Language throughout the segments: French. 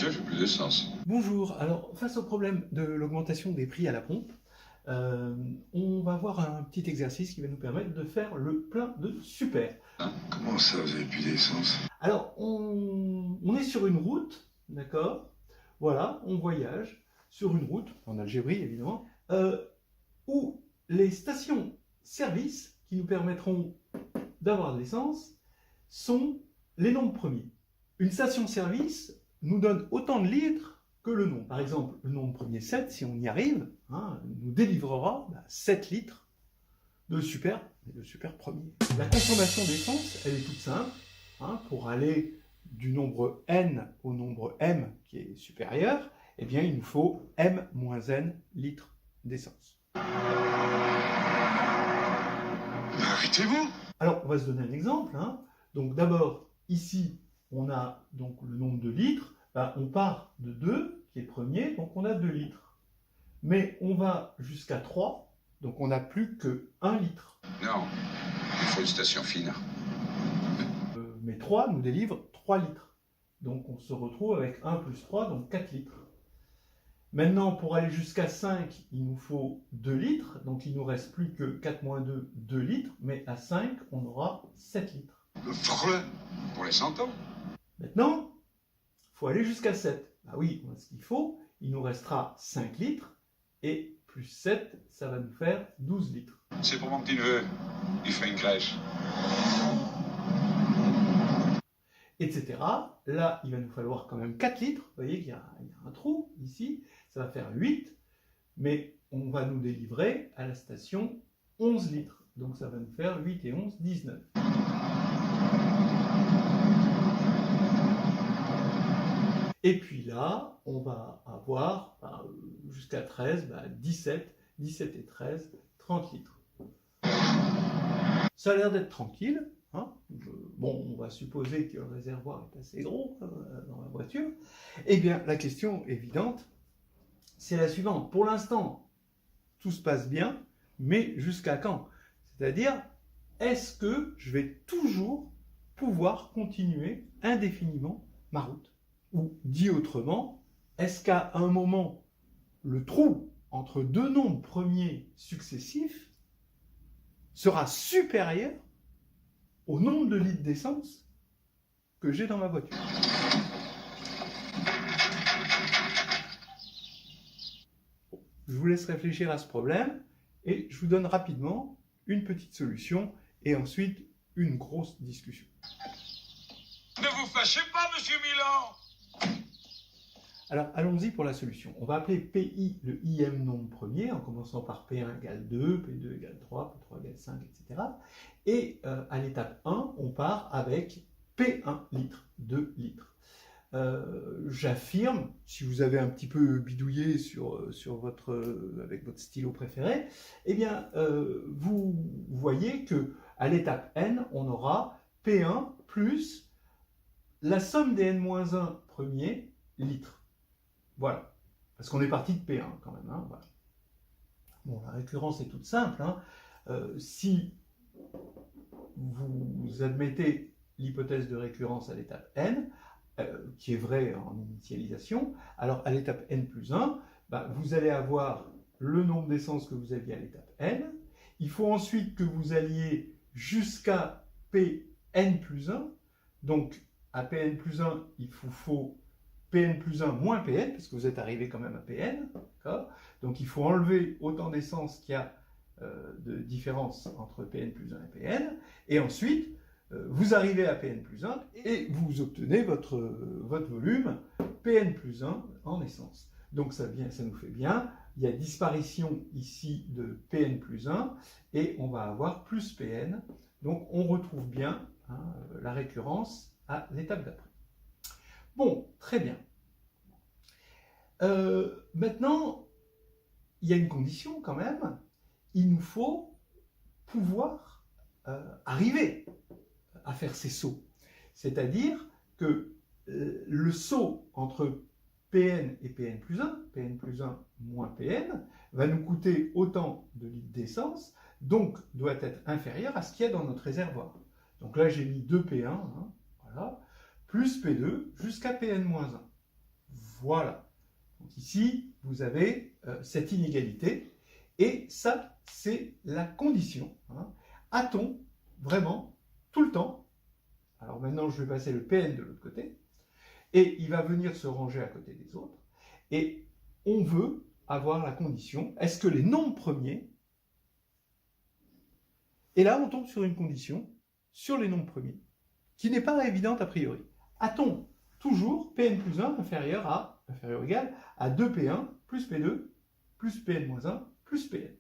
Tiens, j'ai plus d'essence. Bonjour, alors face au problème de l'augmentation des prix à la pompe, on va voir un petit exercice qui va nous permettre de faire le plein de super. Comment ça, vous avez plus d'essence? Alors, on est sur une route, d'accord? Voilà, on voyage sur une route, en Algérie évidemment, où les stations-service qui nous permettront d'avoir de l'essence sont les nombres premiers. Une station-service nous donne autant de litres que le nombre. Par exemple, le nombre premier 7, si on y arrive, nous délivrera 7 litres de super, mais de super premier. La consommation d'essence, elle est toute simple. Pour aller du nombre n au nombre m qui est supérieur, eh bien, il nous faut m moins n litres d'essence. Arrêtez-vous! Alors, on va se donner un exemple. Donc d'abord, ici, on a donc le nombre de litres. On part de 2, qui est premier, donc on a 2 litres. Mais on va jusqu'à 3, donc on n'a plus que 1 litre. Non, il faut une station fine. Mais 3 nous délivre 3 litres. Donc on se retrouve avec 1 plus 3, donc 4 litres. Maintenant, pour aller jusqu'à 5, il nous faut 2 litres, donc il ne nous reste plus que 4 moins 2, 2 litres, mais à 5, on aura 7 litres. Le freux pour les 100 ans. Maintenant, il faut aller jusqu'à 7. Oui, ce qu'il faut, il nous restera 5 litres, et plus 7, ça va nous faire 12 litres. C'est pour mon petit neveu, il fait une crèche. Etc. Là, il va nous falloir quand même 4 litres. Vous voyez qu'il y a un trou ici, ça va faire 8, mais on va nous délivrer à la station 11 litres. Donc ça va nous faire 8 et 11, 19. Et puis là, on va avoir jusqu'à 13, 17, 17 et 13, 30 litres. Ça a l'air d'être tranquille. Bon, on va supposer que le réservoir est assez gros dans la voiture. Eh bien, la question évidente, c'est la suivante. Pour l'instant, tout se passe bien, mais jusqu'à quand? C'est-à-dire, est-ce que je vais toujours pouvoir continuer indéfiniment ma route? Ou dit autrement, est-ce qu'à un moment, le trou entre deux nombres premiers successifs sera supérieur au nombre de litres d'essence que j'ai dans ma voiture? Je vous laisse réfléchir à ce problème et je vous donne rapidement une petite solution et ensuite une grosse discussion. Ne vous fâchez pas, monsieur Milan! Alors, allons-y pour la solution. On va appeler PI le ième nombre premier, en commençant par P1 égale 2, P2 égale 3, P3 égale 5, etc. Et à l'étape 1, on part avec P1 litre, 2 litres. J'affirme, si vous avez un petit peu bidouillé avec votre stylo préféré, eh bien, vous voyez qu'à l'étape N, on aura P1 plus la somme des N-1 premiers litres. Voilà, parce qu'on est parti de P1 quand même. Voilà. Bon, la récurrence est toute simple. Si vous admettez l'hypothèse de récurrence à l'étape N, qui est vraie en initialisation, alors à l'étape N plus 1, vous allez avoir le nombre d'essence que vous aviez à l'étape N. Il faut ensuite que vous alliez jusqu'à Pn plus 1. Donc, à Pn plus 1, il vous faut Pn plus 1 moins Pn, parce que vous êtes arrivé quand même à Pn. Donc, il faut enlever autant d'essence qu'il y a de différence entre Pn plus 1 et Pn. Et ensuite, vous arrivez à Pn plus 1 et vous obtenez votre volume Pn plus 1 en essence. Donc ça nous fait bien, il y a disparition ici de Pn plus 1 et on va avoir plus Pn. Donc on retrouve bien la récurrence à l'étape d'après. Bon, très bien. Maintenant, il y a une condition quand même, il nous faut pouvoir arriver à faire ces sauts. C'est-à-dire que le saut entre Pn et Pn plus 1 moins Pn, va nous coûter autant de litres d'essence, donc doit être inférieur à ce qu'il y a dans notre réservoir. Donc là, j'ai mis 2 P1, voilà, plus P2 jusqu'à Pn-1. Voilà. Donc ici, vous avez cette inégalité, et ça, c'est la condition. Hein. A-t-on vraiment, tout le temps, alors maintenant je vais passer le Pn de l'autre côté, et il va venir se ranger à côté des autres, et on veut avoir la condition, est-ce que les nombres premiers, et là on tombe sur une condition, sur les nombres premiers, qui n'est pas évidente a priori. A-t-on toujours Pn plus 1 inférieur ou égal à 2P1 plus P2 plus Pn-1 plus Pn.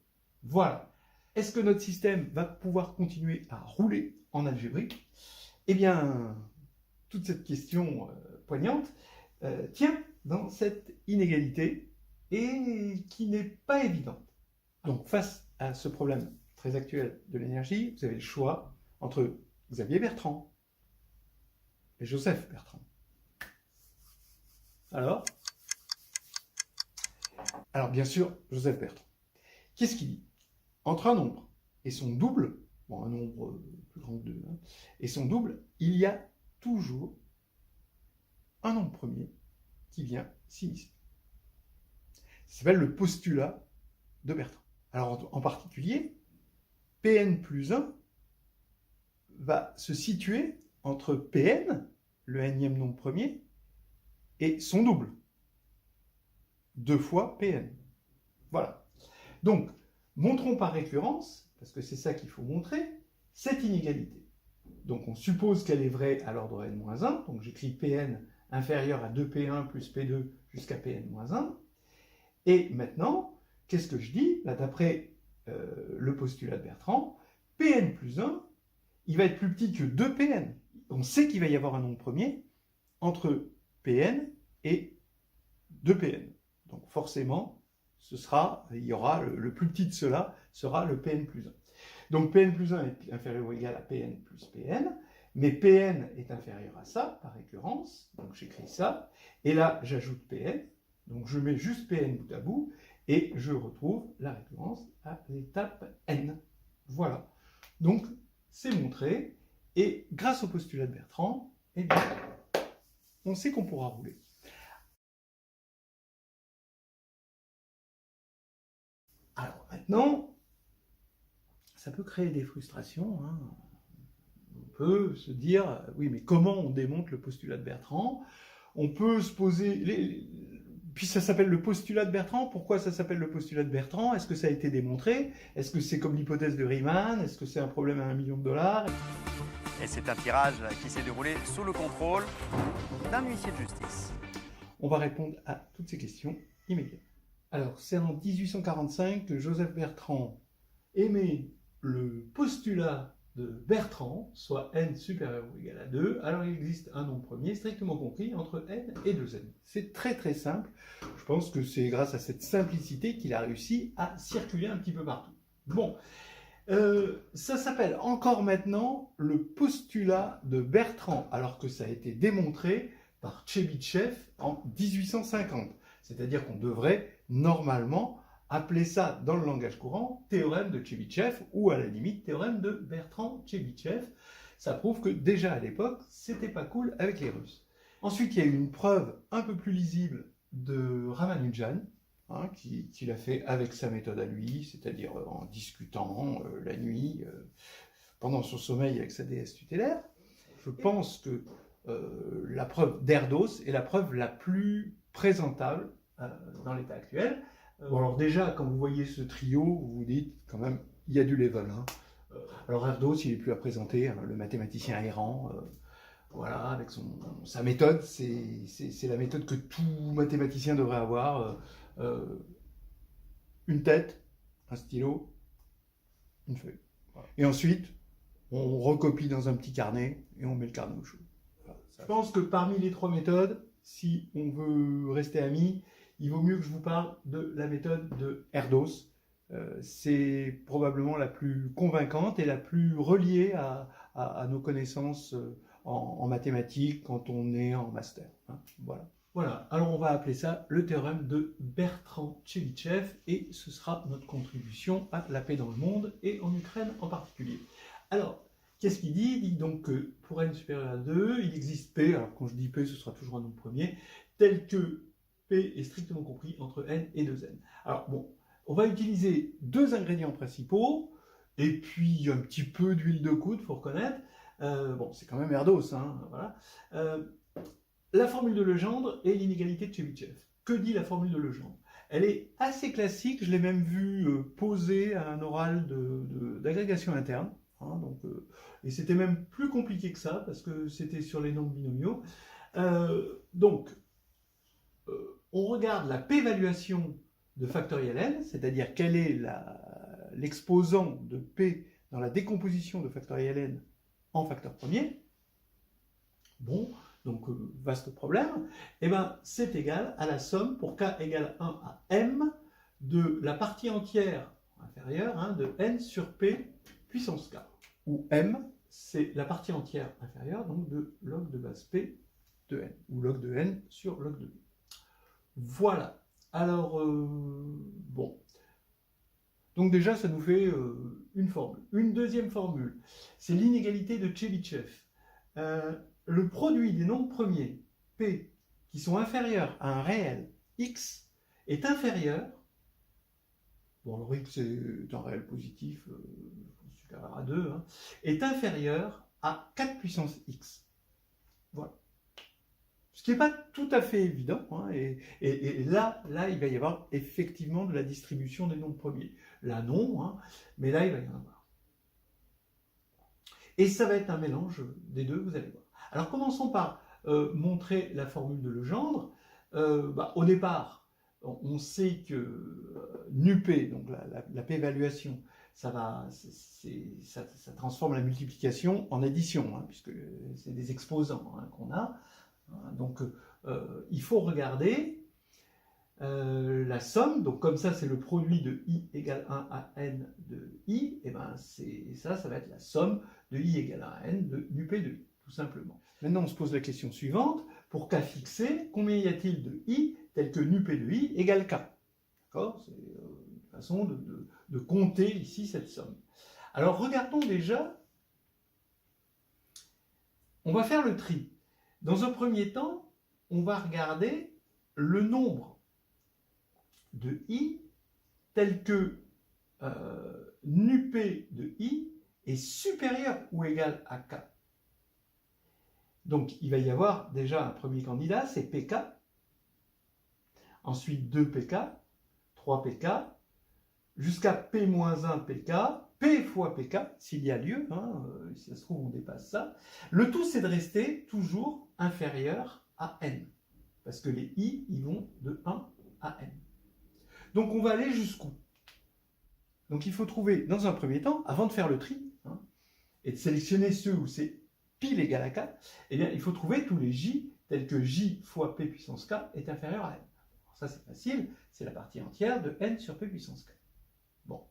Voilà. Est-ce que notre système va pouvoir continuer à rouler en algébrique? Eh bien, toute cette question poignante tient dans cette inégalité et qui n'est pas évidente. Donc, face à ce problème très actuel de l'énergie, vous avez le choix entre Xavier Bertrand et Joseph Bertrand. Alors, bien sûr, Joseph Bertrand. Qu'est-ce qu'il dit? Entre un nombre et son double, bon, un nombre plus grand que 2, hein, et son double, il y a toujours un nombre premier qui vient s'initier. Ça s'appelle le postulat de Bertrand. Alors, en particulier, Pn plus 1 va se situer entre Pn, le nème nombre premier, et son double. 2 fois Pn. Voilà. Donc, montrons par récurrence, parce que c'est ça qu'il faut montrer, cette inégalité. Donc, on suppose qu'elle est vraie à l'ordre n-1, donc j'écris Pn inférieur à 2P1 plus P2 jusqu'à Pn-1. Et maintenant, qu'est-ce que je dis? Là, d'après le postulat de Bertrand, Pn plus 1, il va être plus petit que 2Pn. On sait qu'il va y avoir un nombre premier entre Pn et 2Pn. Donc forcément, il y aura le plus petit de cela sera le Pn plus 1. Donc Pn plus 1 est inférieur ou égal à Pn plus Pn, mais Pn est inférieur à ça, par récurrence, donc j'écris ça, et là j'ajoute Pn, donc je mets juste Pn bout à bout, et je retrouve la récurrence à l'étape n. Voilà. Donc c'est montré, et grâce au postulat de Bertrand, eh bien, on sait qu'on pourra rouler. Alors maintenant, ça peut créer des frustrations. Hein. On peut se dire, oui, mais comment on démonte le postulat de Bertrand? On peut se poser... Puis ça s'appelle le postulat de Bertrand. Pourquoi ça s'appelle le postulat de Bertrand? Est-ce que ça a été démontré? Est-ce que c'est comme l'hypothèse de Riemann? Est-ce que c'est un problème à $1 million? Et c'est un tirage qui s'est déroulé sous le contrôle d'un huissier de justice. On va répondre à toutes ces questions immédiatement. Alors, c'est en 1845 que Joseph Bertrand émet le postulat de Bertrand, soit n supérieur ou égal à 2, alors il existe un nombre premier strictement compris entre n et 2n. C'est très très simple, je pense que c'est grâce à cette simplicité qu'il a réussi à circuler un petit peu partout. Bon, ça s'appelle encore maintenant le postulat de Bertrand, alors que ça a été démontré par Tchebychev en 1850. C'est-à-dire qu'on devrait normalement appeler ça dans le langage courant théorème de Tchebychev ou à la limite théorème de Bertrand-Tchebychev. Ça prouve que déjà à l'époque, c'était pas cool avec les Russes. Ensuite, il y a eu une preuve un peu plus lisible de Ramanujan, hein, qui l'a fait avec sa méthode à lui, c'est-à-dire en discutant la nuit, pendant son sommeil avec sa déesse tutélaire. Je pense que la preuve d'Erdos est la preuve la plus présentable dans l'état actuel. Bon, alors déjà, quand vous voyez ce trio, vous vous dites quand même, il y a du level. Hein. Alors Erdos, il est plus à présenter, hein, le mathématicien errant, voilà, avec sa méthode, c'est la méthode que tout mathématicien devrait avoir. Une tête, un stylo, une feuille. Voilà. Et ensuite, on recopie dans un petit carnet et on met le carnet au chaud. Voilà. Je pense que parmi les 3 méthodes, si on veut rester amis, il vaut mieux que je vous parle de la méthode de Erdos. C'est probablement la plus convaincante et la plus reliée à nos connaissances en mathématiques quand on est en master. Hein, voilà. Voilà, alors on va appeler ça le théorème de Bertrand-Tchebychev et ce sera notre contribution à la paix dans le monde et en Ukraine en particulier. Alors, qu'est-ce qu'il dit? Il dit donc que pour n supérieur à 2, il existe P, alors quand je dis P, ce sera toujours un nombre premier, tel que P est strictement compris entre n et 2n. Alors bon, on va utiliser deux ingrédients principaux, et puis un petit peu d'huile de coude, faut reconnaître. Bon, c'est quand même merdos, hein, voilà. La formule de Legendre et l'inégalité de Chebyshev. Que dit la formule de Legendre? Elle est assez classique, je l'ai même vue posée à un oral d'agrégation interne. Hein, donc, et c'était même plus compliqué que ça, parce que c'était sur les nombres binomiaux. On regarde la p-valuation de factoriel n, c'est-à-dire quel est l'exposant de p dans la décomposition de factoriel n en facteur premier. Bon, donc vaste problème. Et bien, c'est égal à la somme pour k égale 1 à m de la partie entière inférieure hein, de n sur p puissance k, où m, c'est la partie entière inférieure, donc de log de base p de n, ou log de n sur log de p. Voilà. Alors, bon. Donc déjà, ça nous fait une formule. Une deuxième formule, c'est l'inégalité de Chebyshev. Le produit des nombres premiers, p, qui sont inférieurs à un réel x, est inférieur, bon, alors x est un réel positif, supérieur à 2, hein, est inférieur à 4 puissance x. Voilà. Ce qui n'est pas tout à fait évident, hein, et là, il va y avoir effectivement de la distribution des nombres premiers. Là, non, hein, mais là, il va y en avoir. Et ça va être un mélange des deux, vous allez voir. Alors, commençons par montrer la formule de Legendre. Au départ, on sait que nu-p, donc la p-évaluation, ça transforme la multiplication en addition, hein, puisque c'est des exposants hein, qu'on a. Donc, il faut regarder la somme. Donc, comme ça, c'est le produit de i égale 1 à n de i. Et bien, ça va être la somme de i égale 1 à n de nu-p de i, tout simplement. Maintenant, on se pose la question suivante. Pour k fixé, combien y a-t-il de i tel que nu-p de i égale k? D'accord? C'est une façon de compter ici cette somme. Alors, regardons déjà. On va faire le tri. Dans un premier temps, on va regarder le nombre de i tel que nu-p de i est supérieur ou égal à k. Donc, il va y avoir déjà un premier candidat, c'est pk, ensuite 2pk, 3pk, jusqu'à p-1 pk, p fois pk, s'il y a lieu, hein, si ça se trouve on dépasse ça. Le tout, c'est de rester toujours inférieur à n, parce que les i, ils vont de 1 à n. Donc on va aller jusqu'où? Donc il faut trouver, dans un premier temps, avant de faire le tri, hein, et de sélectionner ceux où c'est pile égal à k, eh bien il faut trouver tous les j, tels que j fois p puissance k est inférieur à n. Alors ça c'est facile, c'est la partie entière de n sur p puissance k. Bon.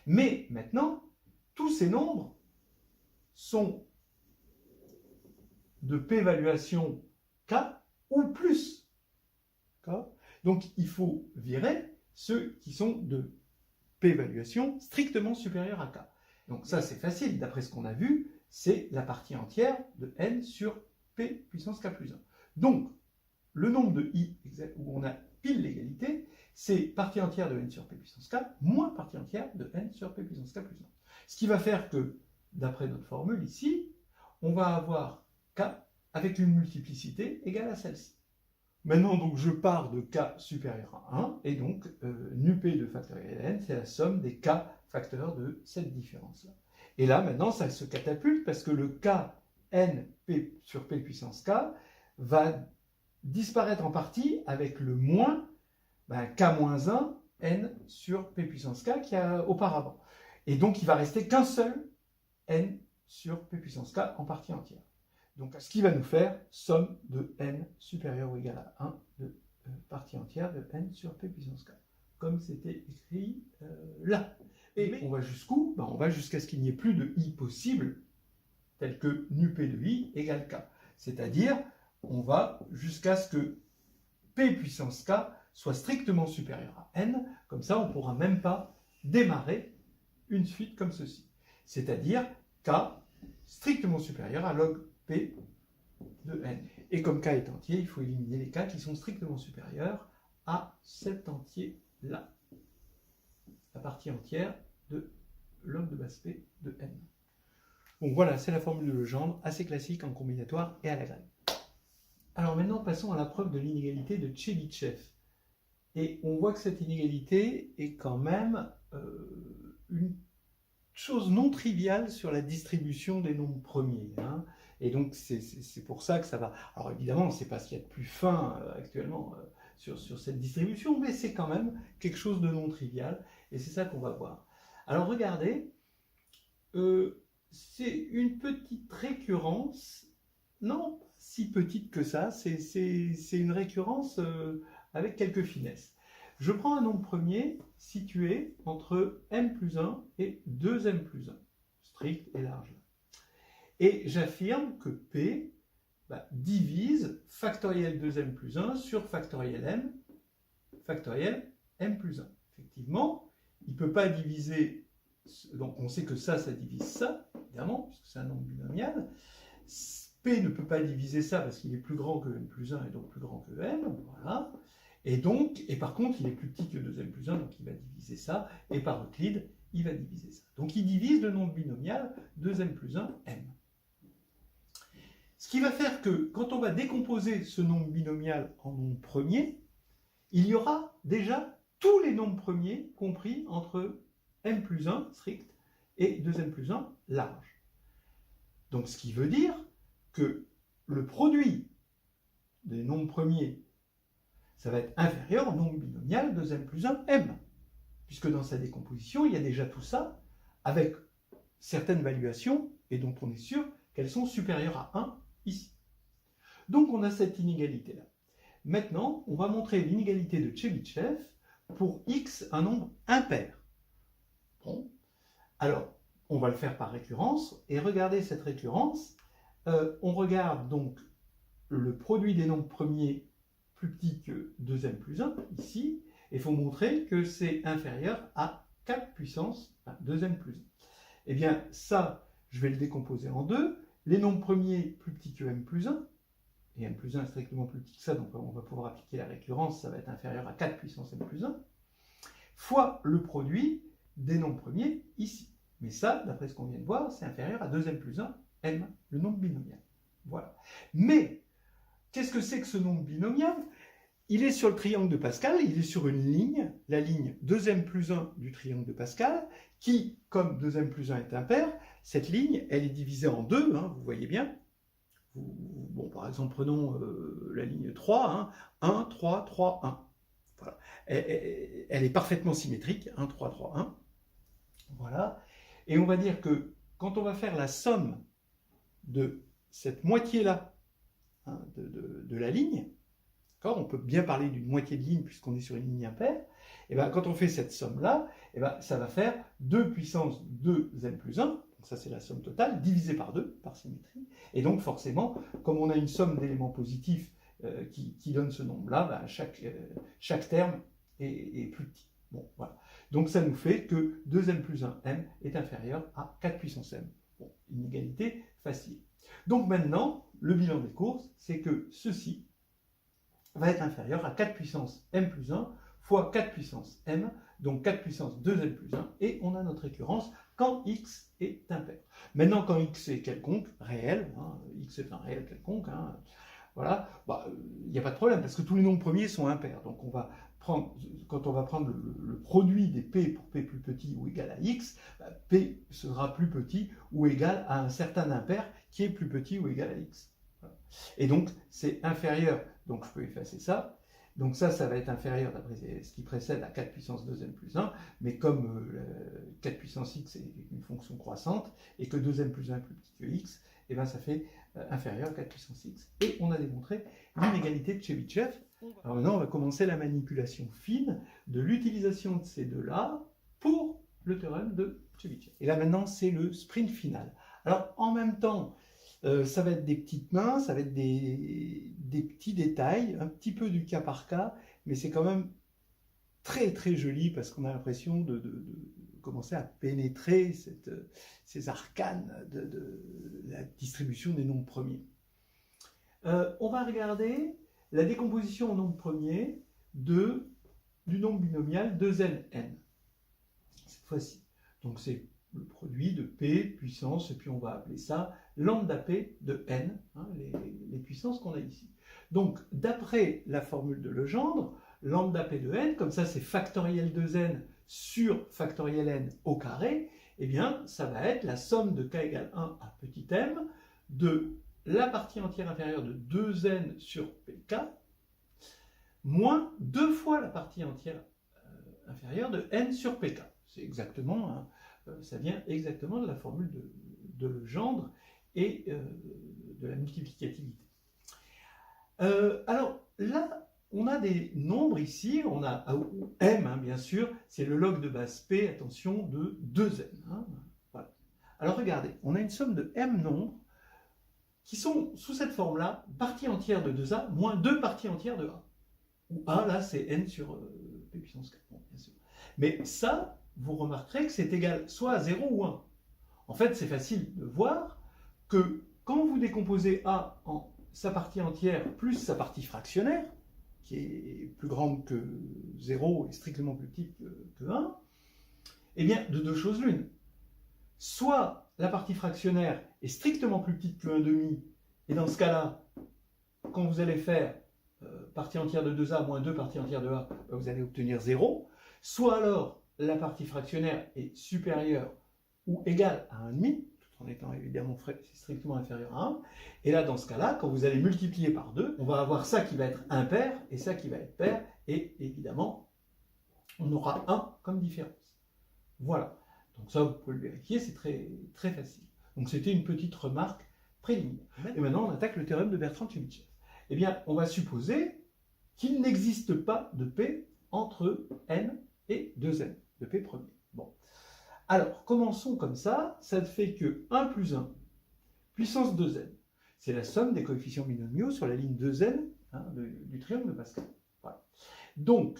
Mais maintenant, tous ces nombres sont de p-évaluation k ou plus. Donc il faut virer ceux qui sont de p-évaluation strictement supérieure à k. Donc ça c'est facile, d'après ce qu'on a vu, c'est la partie entière de n sur p puissance k plus 1. Donc le nombre de i où on a pile l'égalité, c'est partie entière de n sur p puissance k moins partie entière de n sur p puissance k plus 1. Ce qui va faire que, d'après notre formule ici, on va avoir k avec une multiplicité égale à celle-ci. Maintenant, donc, je pars de k supérieur à 1, et donc nu-p de factoriel n, c'est la somme des k facteurs de cette différence-là. Et là, maintenant, ça se catapulte, parce que le k n p sur p puissance k va disparaître en partie avec le moins k-1 n sur p puissance k qu'il y a auparavant. Et donc, il va rester qu'un seul n sur p puissance k en partie entière. Donc, ce qui va nous faire somme de n supérieur ou égal à 1 de partie entière de n sur p puissance k, comme c'était écrit là. Et on va jusqu'où? On va jusqu'à ce qu'il n'y ait plus de i possible, tel que nu-p de i égale k. C'est-à-dire, on va jusqu'à ce que p puissance k soit strictement supérieur à n, comme ça on ne pourra même pas démarrer une suite comme ceci. C'est-à-dire k strictement supérieur à log p de n. Et comme k est entier, il faut éliminer les k qui sont strictement supérieurs à cet entier-là, la partie entière de log de base P de n. Donc voilà, c'est la formule de Legendre, assez classique en combinatoire et à la grecque. Alors maintenant, passons à la preuve de l'inégalité de Tchebychev. Et on voit que cette inégalité est quand même une chose non triviale sur la distribution des nombres premiers. Hein. Et donc c'est pour ça que ça va... Alors évidemment, c'est pas ce qu'il y a de plus fin actuellement sur cette distribution, mais c'est quand même quelque chose de non trivial, et c'est ça qu'on va voir. Alors regardez, c'est une petite récurrence, non pas si petite que ça, c'est une récurrence avec quelques finesses. Je prends un nombre premier situé entre m plus 1 et 2m plus 1, strict et large. Et j'affirme que P divise factoriel 2m plus 1 sur factoriel m plus 1. Effectivement, il ne peut pas diviser, donc on sait que ça divise ça, évidemment, puisque c'est un nombre binomial. P ne peut pas diviser ça parce qu'il est plus grand que m plus 1 et donc plus grand que m, voilà. Et par contre, il est plus petit que 2m plus 1, donc il va diviser ça, et par Euclide, il va diviser ça. Donc il divise le nombre binomial 2m plus 1, m. Ce qui va faire que, quand on va décomposer ce nombre binomial en nombre premier, il y aura déjà tous les nombres premiers compris entre m plus 1, strict, et 2m plus 1, large. Donc ce qui veut dire que le produit des nombres premiers, ça va être inférieur au nombre binomial 2m plus 1, m. Puisque dans sa décomposition, il y a déjà tout ça, avec certaines valuations, et dont on est sûr qu'elles sont supérieures à 1 ici. Donc on a cette inégalité-là. Maintenant, on va montrer l'inégalité de Tchebychev pour x, un nombre impair. Bon. Alors, on va le faire par récurrence, et regardez cette récurrence. On regarde donc le produit des nombres premiers plus petit que 2m plus 1, ici, et il faut montrer que c'est inférieur à 4 puissance 2m plus 1. Eh bien, ça, je vais le décomposer en deux. Les nombres premiers plus petits que m plus 1, et m plus 1 est strictement plus petit que ça, donc on va pouvoir appliquer la récurrence, ça va être inférieur à 4 puissance m plus 1, fois le produit des nombres premiers ici. Mais ça, d'après ce qu'on vient de voir, c'est inférieur à 2m plus 1, m, le nombre binomial. Voilà. Mais, qu'est-ce que c'est que ce nombre binomial? Il est sur le triangle de Pascal, il est sur une ligne, la ligne 2m plus 1 du triangle de Pascal, qui, comme 2m plus 1 est impair, cette ligne, elle est divisée en deux, hein, vous voyez bien. Bon, par exemple, prenons la ligne 3, hein, 1, 3, 3, 1. Voilà. Elle est parfaitement symétrique, 1, 3, 3, 1. Voilà. Et on va dire que quand on va faire la somme de cette moitié-là, hein, de la ligne, on peut bien parler d'une moitié de ligne puisqu'on est sur une ligne impaire, et bien, quand on fait cette somme-là, ça va faire 2 puissance 2m plus 1, donc ça c'est la somme totale, divisée par 2, par symétrie, et donc forcément, comme on a une somme d'éléments positifs qui donne ce nombre-là, chaque terme est plus petit. Bon, voilà. Donc ça nous fait que 2m plus 1m est inférieur à 4 puissance m. Bon, une égalité facile. Donc maintenant, le bilan des courses, c'est que ceci va être inférieur à 4 puissance m plus 1 fois 4 puissance m, donc 4 puissance 2m plus 1, et on a notre récurrence quand x est impair. Maintenant, quand x est quelconque, réel, hein, x est un réel quelconque, hein, voilà, il n'y a pas de problème, parce que tous les nombres premiers sont impairs. Donc on va prendre, quand on va prendre le produit des p pour p plus petit ou égal à x, p sera plus petit ou égal à un certain impair qui est plus petit ou égal à x. Voilà. Et donc c'est inférieur, donc je peux effacer ça. Donc ça va être inférieur d'après ce qui précède à 4 puissance 2m plus 1, mais comme 4 puissance x est une fonction croissante, et que 2m plus 1 est plus petit que x, et bien ça fait inférieur à 4 puissance x. Et on a démontré l'inégalité de Tchebychev. Alors maintenant, on va commencer la manipulation fine de l'utilisation de ces deux-là pour le théorème de Tchebychev. Et là maintenant, c'est le sprint final. Alors en même temps, ça va être des petites mains, ça va être des petits détails, un petit peu du cas par cas, mais c'est quand même très très joli parce qu'on a l'impression de commencer à pénétrer ces arcanes de la distribution des nombres premiers. On va regarder la décomposition en nombres premiers du nombre binomial 2n, n. Cette fois-ci. Donc c'est le produit de P puissance, et puis on va appeler ça lambda P de n, hein, les puissances qu'on a ici. Donc d'après la formule de Legendre, lambda P de n, comme ça c'est factoriel 2n sur factoriel n au carré, eh bien ça va être la somme de k égale 1 à petit m de la partie entière inférieure de 2n sur pk moins 2 fois la partie entière inférieure de n sur pk. C'est exactement, hein, ça vient exactement de la formule de Legendre et de la multiplicativité. Alors là, on a des nombres ici, on a m, hein, bien sûr, c'est le log de base p, attention, de 2n. Hein, voilà. Alors regardez, on a une somme de m nombres qui sont sous cette forme-là, partie entière de 2a moins 2 parties entières de a. Où a, là, c'est n sur p puissance 4, bon, bien sûr. Mais ça, vous remarquerez que c'est égal soit à 0 ou 1. En fait, c'est facile de voir que quand vous décomposez a en sa partie entière plus sa partie fractionnaire, qui est plus grande que 0 et strictement plus petite que 1, eh bien, de deux choses l'une. Soit la partie fractionnaire est strictement plus petite que 1,5, et dans ce cas-là, quand vous allez faire partie entière de 2a moins 2 parties entières de a, vous allez obtenir 0. Soit alors, la partie fractionnaire est supérieure ou égale à 1,5, tout en étant évidemment strictement inférieur à 1. Et là, dans ce cas-là, quand vous allez multiplier par 2, on va avoir ça qui va être impair et ça qui va être pair. Et évidemment, on aura 1 comme différence. Voilà. Donc ça, vous pouvez le vérifier, c'est très, très facile. Donc c'était une petite remarque préliminaire. Et maintenant, on attaque le théorème de Bertrand-Tchebyshev. Eh bien, on va supposer qu'il n'existe pas de P entre n et 2n, de P premier. Bon. Alors, commençons comme ça. Ça fait que 1 plus 1 puissance 2n, c'est la somme des coefficients binomiaux sur la ligne 2n, hein, du triangle de Pascal. Voilà. Donc,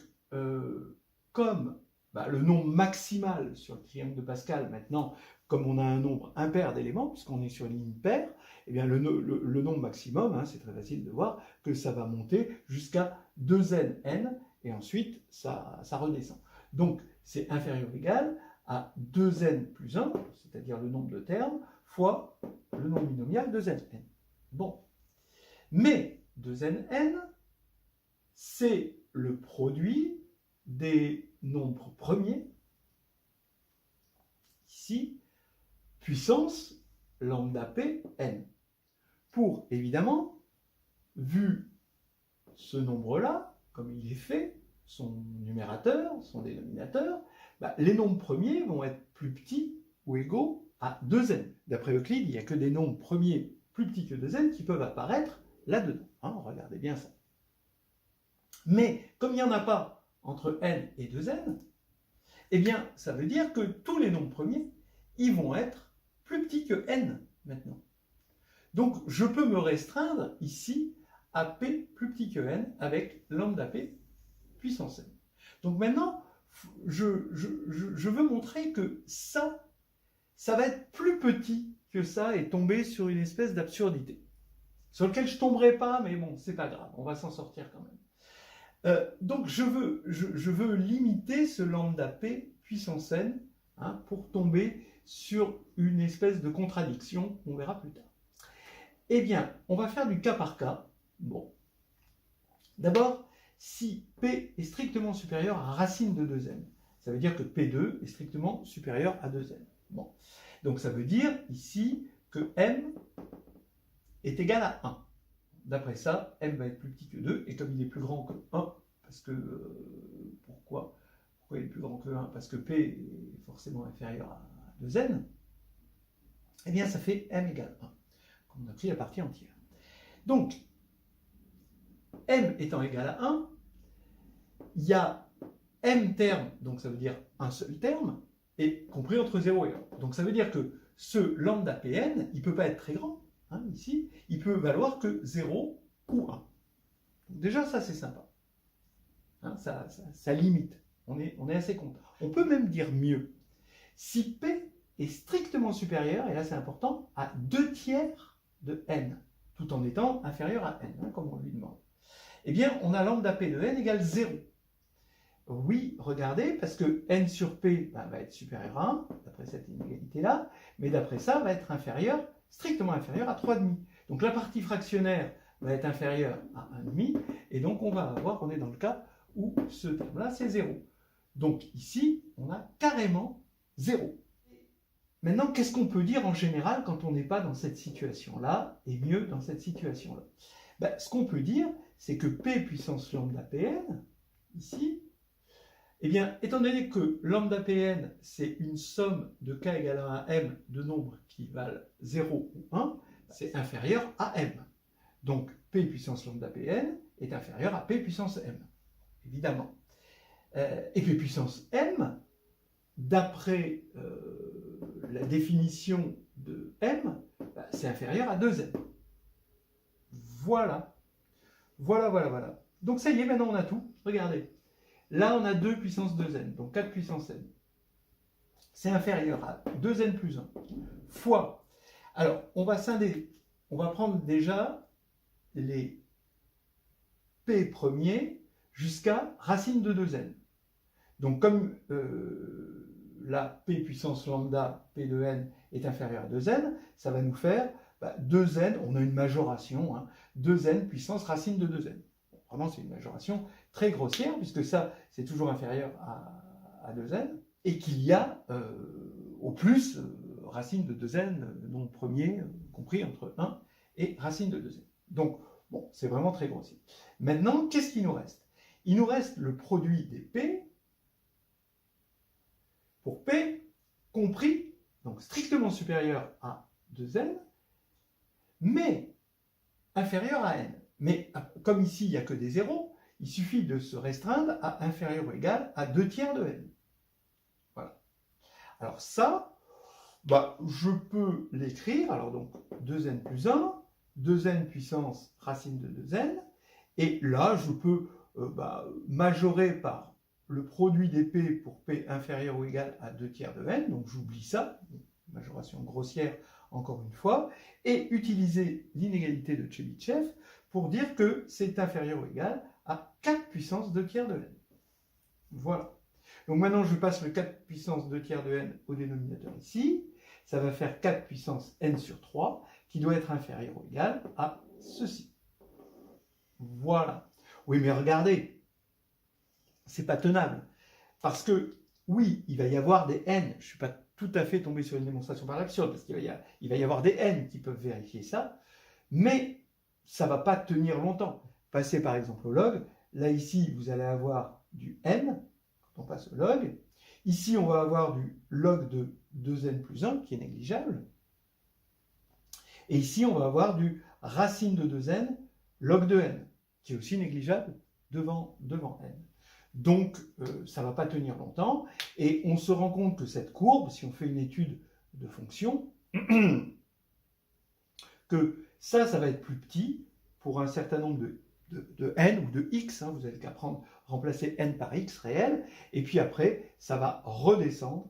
comme le nombre maximal sur le triangle de Pascal, maintenant, comme on a un nombre impair d'éléments, puisqu'on est sur une ligne paire, eh bien le nombre maximum, hein, c'est très facile de voir que ça va monter jusqu'à 2n, et ensuite ça redescend. Donc c'est inférieur ou égal à 2n plus 1, c'est-à-dire le nombre de termes, fois le nombre binomial 2n. Bon. Mais 2n, c'est le produit des nombres premiers, ici, puissance lambda p n. Pour, évidemment, vu ce nombre-là, comme il est fait, son numérateur, son dénominateur, les nombres premiers vont être plus petits ou égaux à 2n. D'après Euclide, il n'y a que des nombres premiers plus petits que 2n qui peuvent apparaître là-dedans. Hein, regardez bien ça. Mais, comme il n'y en a pas entre n et 2n, eh bien, ça veut dire que tous les nombres premiers, ils vont être plus petits que n, maintenant. Donc, je peux me restreindre ici à p plus petit que n avec lambda p puissance n. Donc maintenant, je veux montrer que ça va être plus petit que ça et tomber sur une espèce d'absurdité, sur lequel je ne tomberai pas, mais bon, c'est pas grave, on va s'en sortir quand même. Donc je veux limiter ce lambda p puissance n, hein, pour tomber sur une espèce de contradiction qu'on verra plus tard. Eh bien, on va faire du cas par cas. Bon. D'abord, si P est strictement supérieur à racine de 2n, ça veut dire que P2 est strictement supérieur à 2n. Bon. Donc ça veut dire ici que m est égal à 1. D'après ça, m va être plus petit que 2, et comme il est plus grand que 1, parce que... pourquoi il est plus grand que 1? Parce que P est forcément inférieur à 2n, eh bien ça fait m égale 1. On a pris la partie entière. Donc, m étant égal à 1, il y a m termes, donc ça veut dire un seul terme, et compris entre 0 et 1. Donc ça veut dire que ce lambda pn, il ne peut pas être très grand, hein, ici, il peut valoir que 0 ou 1. Donc déjà, ça c'est sympa. Hein, ça limite, on est assez content. On peut même dire mieux. Si p est strictement supérieur, et là c'est important, à 2 tiers de n, tout en étant inférieur à n, hein, comme on lui demande, Eh bien, on a lambda P de n égale 0. Oui, regardez, parce que n sur P va être supérieur à 1, d'après cette inégalité-là, mais d'après ça, va être inférieur, strictement inférieur à 3,5. Donc la partie fractionnaire va être inférieure à 1,5, et donc on est dans le cas où ce terme-là, c'est 0. Donc ici, on a carrément 0. Maintenant, qu'est-ce qu'on peut dire en général quand on n'est pas dans cette situation-là, et mieux dans cette situation-là? Ce qu'on peut dire, c'est que P puissance lambda Pn, ici, eh bien, étant donné que lambda Pn, c'est une somme de k égale à 1 m de nombres qui valent 0 ou 1, c'est inférieur à m. Donc, P puissance lambda Pn est inférieur à P puissance m, évidemment. Et P puissance m, d'après la définition de m, c'est inférieur à 2n. Voilà. Voilà. Donc ça y est, maintenant on a tout. Regardez. Là, on a 2 puissance 2n, donc 4 puissance n. C'est inférieur à 2n plus 1 fois. Alors, on va scinder. On va prendre déjà les p premiers jusqu'à racine de 2n. Donc, comme la p puissance lambda p de n est inférieure à 2n, ça va nous faire 2n, on a une majoration, 2n puissance racine de 2n. Vraiment, c'est une majoration très grossière, puisque ça, c'est toujours inférieur à 2n, et qu'il y a au plus racine de 2n, nombre premier, compris entre 1 et racine de 2n. Donc, bon, c'est vraiment très grossier. Maintenant, qu'est-ce qu'il nous reste? Il nous reste le produit des p, pour p, compris, donc strictement supérieur à 2n, mais inférieur à n. Mais comme ici, il n'y a que des zéros, il suffit de se restreindre à inférieur ou égal à 2 tiers de n. Voilà. Alors ça, je peux l'écrire, alors donc 2n plus 1, 2n puissance racine de 2n, et là, je peux majorer par le produit des p pour p inférieur ou égal à 2 tiers de n, donc j'oublie ça, majoration grossière encore une fois, et utiliser l'inégalité de Chebyshev pour dire que c'est inférieur ou égal à 4 puissance 2 tiers de n. Voilà. Donc maintenant, je passe le 4 puissance 2 tiers de n au dénominateur ici. Ça va faire 4 puissance n sur 3, qui doit être inférieur ou égal à ceci. Voilà. Oui, mais regardez, c'est pas tenable. Parce que, oui, il va y avoir des n. Je ne suis pas tout à fait tombé sur une démonstration par l'absurde, parce qu'il va y avoir des n qui peuvent vérifier ça, mais ça ne va pas tenir longtemps. Passez par exemple au log. Là, ici, vous allez avoir du n, quand on passe au log. Ici, on va avoir du log de 2n plus 1, qui est négligeable. Et ici, on va avoir du racine de 2n, log de n, qui est aussi négligeable devant n. Donc, ça ne va pas tenir longtemps. Et on se rend compte que cette courbe, si on fait une étude de fonction, que ça va être plus petit pour un certain nombre de n ou de x. Vous n'avez qu'à remplacer n par x réel. Et puis après, ça va redescendre.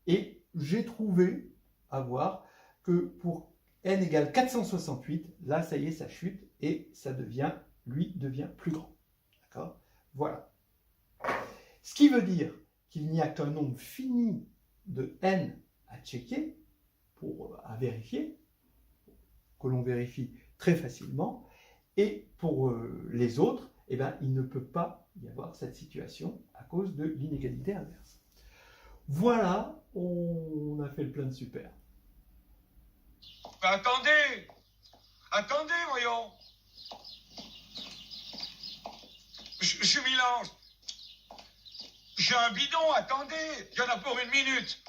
Et j'ai trouvé avoir que pour n égale 468, là, ça y est, ça chute. Et ça devient plus grand. D'accord? Voilà. Ce qui veut dire qu'il n'y a qu'un nombre fini de n à checker, à vérifier, que l'on vérifie très facilement, et pour les autres, il ne peut pas y avoir cette situation à cause de l'inégalité inverse. Voilà, on a fait le plein de super. Attendez, voyons. Je mélange. J'ai un bidon, attendez, il y en a pour 1 minute.